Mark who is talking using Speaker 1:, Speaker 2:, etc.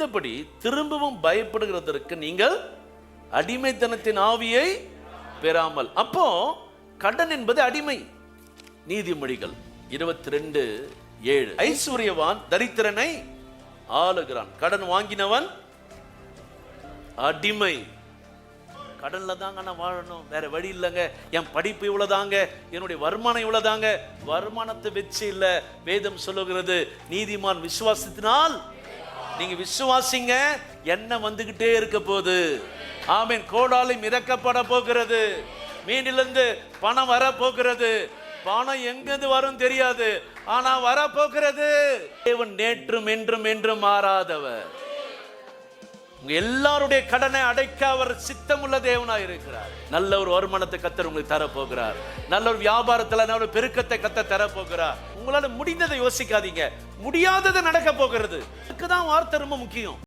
Speaker 1: அடுத்தபடி திரும்பவும் பயப்படுகிறதற்கு நீங்கள் அடிமைத்தனத்தின் ஆவியை பெறாமல். அப்போ கடன் என்பது அடிமை. நீதிமொழிகள் 22:7. ஐஸ்வர்யவான் தரித்திரனை ஆளுகிறான், கடன் வாங்கினவன் அடிமை. கடன்ல தாங்க நான் வாழணும், வேற வழி இல்லைங்க. என் படிப்பு இவ்வளவுதாங்க, என்னுடைய வருமானம் இவ்வளவுதாங்க. வருமானத்தை வச்சு இல்ல, வேதம் சொல்லுகிறது நீதிமான் விசுவாசத்தினால். நீங்க விசுவாசிங்க, என்ன வந்துகிட்டே இருக்க போகுது. ஆமீன். கோடாலி மிதக்கப்பட போகிறது, மீனிலிருந்து பணம் வர போகிறது. பணம் எங்கிருந்து வரும் தெரியாது, ஆனா வர போகிறது. தேவன் நேற்றும் என்றும் என்றும் மாறாதவர். உங்க எல்லாருடைய கடனை அடைக்க அவர் சித்தமுள்ள தேவனாய் இருக்கிறார். நல்ல ஒரு வருமானத்தை கர்த்தர் உங்களுக்கு தர போகிறார். நல்ல ஒரு வியாபாரத்துல நல்ல ஒரு பெருக்கத்தை கர்த்தர் தர போகிறார். உங்களால முடிந்ததை யோசிக்காதீங்க, முடியாததை நடக்க போகிறது. அதுக்குதான் வார்த்தை ரொம்ப முக்கியம்.